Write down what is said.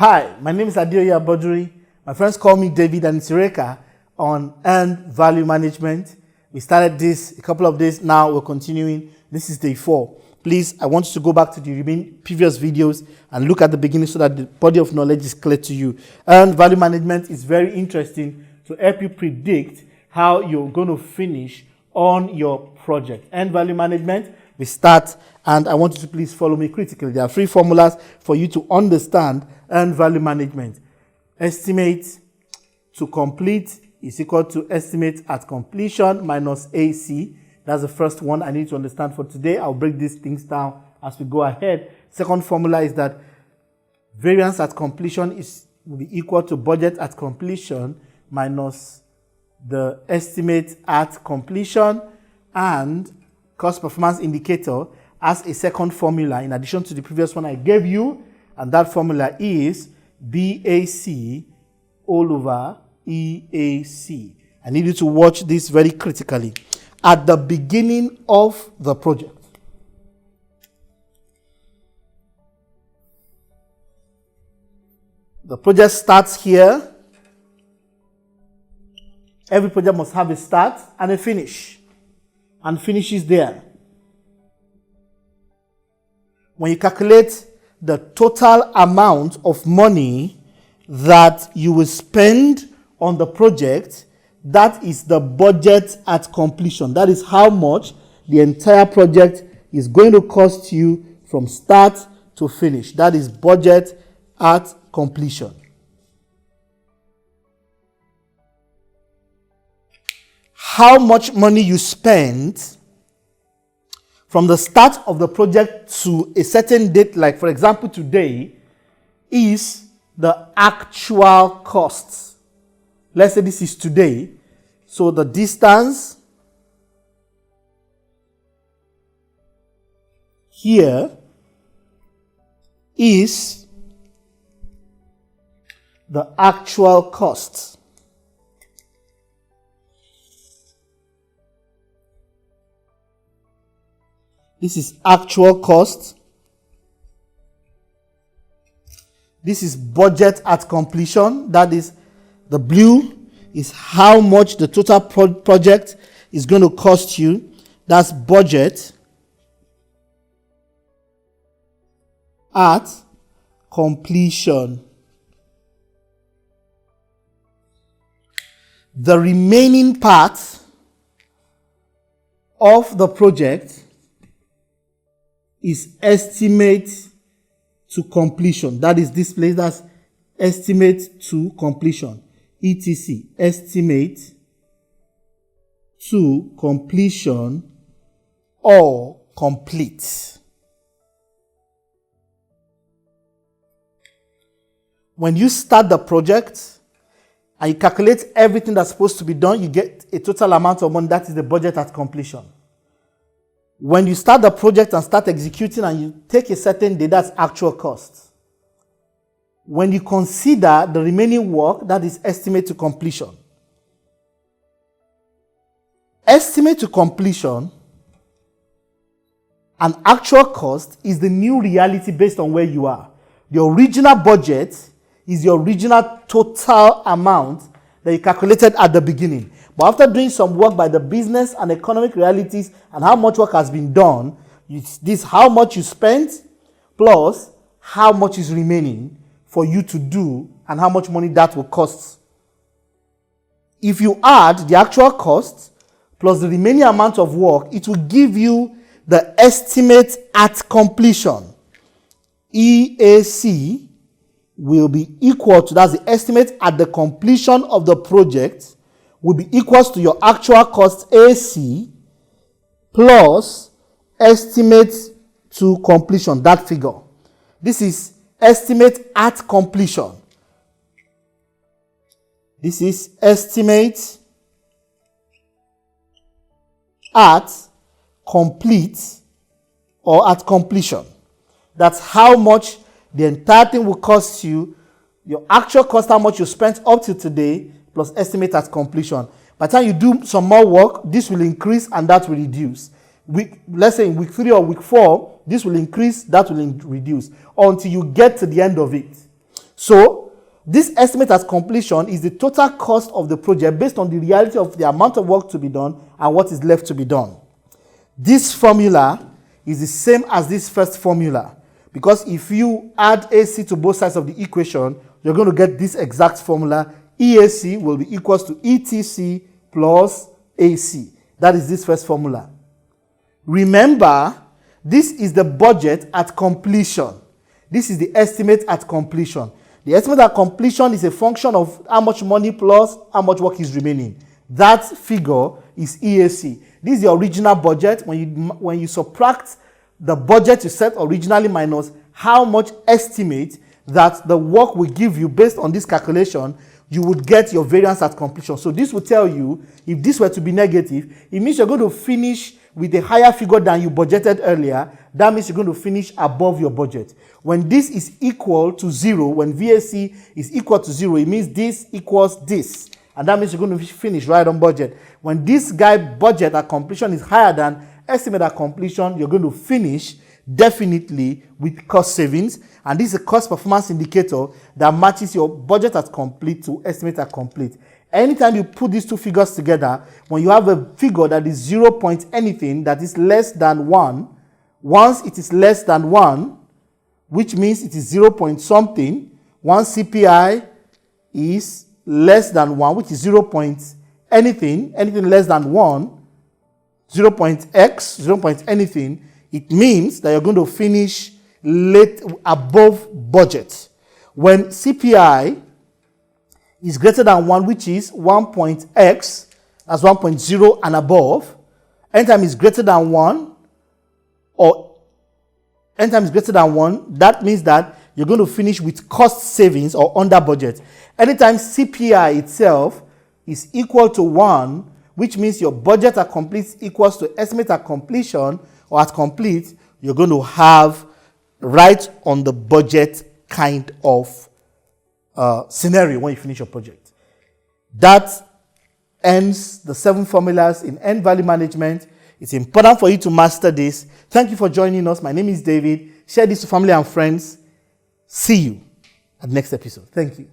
Hi, my name is Adeoye Abodunrin. My friends call me David, and it's Eureka on earned value management. We started this a couple of days now. We're continuing. This is day 4. Please, I want you to go back to the remaining previous videos and look at the beginning so that the body of knowledge is clear to you. Earned value management is very interesting to help you predict how you're going to finish on your project. Earned value management, we start, and I want you to please follow me critically. There are 3 formulas for you to understand earned value management. Estimate to complete is equal to estimate at completion minus AC. That's the first one I need to understand for today. I'll break these things down as we go ahead. Second formula is that variance at completion will be equal to budget at completion minus the estimate at completion, and cost performance indicator as a second formula in addition to the previous one I gave you, and that formula is BAC all over EAC. I need you to watch this very critically. At the beginning of the project, the project starts here. Every project must have a start and a finish, and finishes there. When you calculate the total amount of money that you will spend on the project, that is the budget at completion. That is how much the entire project is going to cost you from start to finish. That is budget at completion. How much money you spend from the start of the project to a certain date, like for example today, is the actual cost. Let's say this is today. So the distance here is the actual cost. This is actual cost. This is budget at completion. That is, the blue is how much the total project is going to cost you. That's budget at completion. The remaining part of the project is estimate to completion. That is this place. That's estimate to completion. ETC, estimate to completion or complete. When you start the project and you calculate everything that's supposed to be done, you get a total amount of money. That is the budget at completion. When you start the project and start executing and you take a certain day, that's actual cost. When you consider the remaining work, that is estimate to completion. Estimate to completion and actual cost is the new reality based on where you are. The original budget is your original total amount that you calculated at the beginning. But after doing some work by the business and economic realities and how much work has been done, this is how much you spent plus how much is remaining for you to do and how much money that will cost. If you add the actual cost plus the remaining amount of work, it will give you the estimate at completion. EAC will be equal to, that's the estimate at the completion of the project, will be equals to your actual cost AC plus estimate to completion, that figure. This is estimate at completion. This is estimate at complete or at completion. That's how much the entire thing will cost you, your actual cost, how much you spent up to today, plus estimate at completion. By the time you do some more work, this will increase and that will reduce. Let's say in week 3 or week 4, this will increase, that will reduce, until you get to the end of it. So this estimate at completion is the total cost of the project based on the reality of the amount of work to be done and what is left to be done. This formula is the same as this first formula, because if you add AC to both sides of the equation, you're going to get this exact formula. EAC will be equals to ETC plus AC. That is this first formula. Remember, this is the budget at completion. This is the estimate at completion. The estimate at completion is a function of how much money plus how much work is remaining. That figure is EAC. This is the original budget. When you subtract the budget you set originally minus how much estimate that the work will give you based on this calculation, you would get your variance at completion. So this will tell you, if this were to be negative, it means you're going to finish with a higher figure than you budgeted earlier. That means you're going to finish above your budget. When this is equal to 0, when VAC is equal to 0, it means this equals this. And that means you're going to finish right on budget. When this guy budget at completion is higher than estimate at completion, you're going to finish definitely with cost savings. And this is a cost performance indicator that matches your budget at complete to estimate at complete. Anytime you put these two figures together, when you have a figure that is 0 point anything, that is less than 1, once it is less than 1, which means it is 0 point something, once CPI is less than 1, which is 0 point anything, anything less than 1, 0 point X, 0 point anything, it means that you're going to finish above budget. When CPI is greater than 1, which is 1 point X, that's 1.0 and above, anytime is greater than 1, or anytime is greater than 1, that means that you're going to finish with cost savings or under budget. Anytime CPI itself is equal to 1, which means your budget at complete equals to estimate at completion or at complete, you're going to have right on the budget kind of scenario when you finish your project. That ends the 7 formulas in end value management. It's important for you to master this. Thank you for joining us. My name is David. Share this to family and friends. See you at the next episode. Thank you.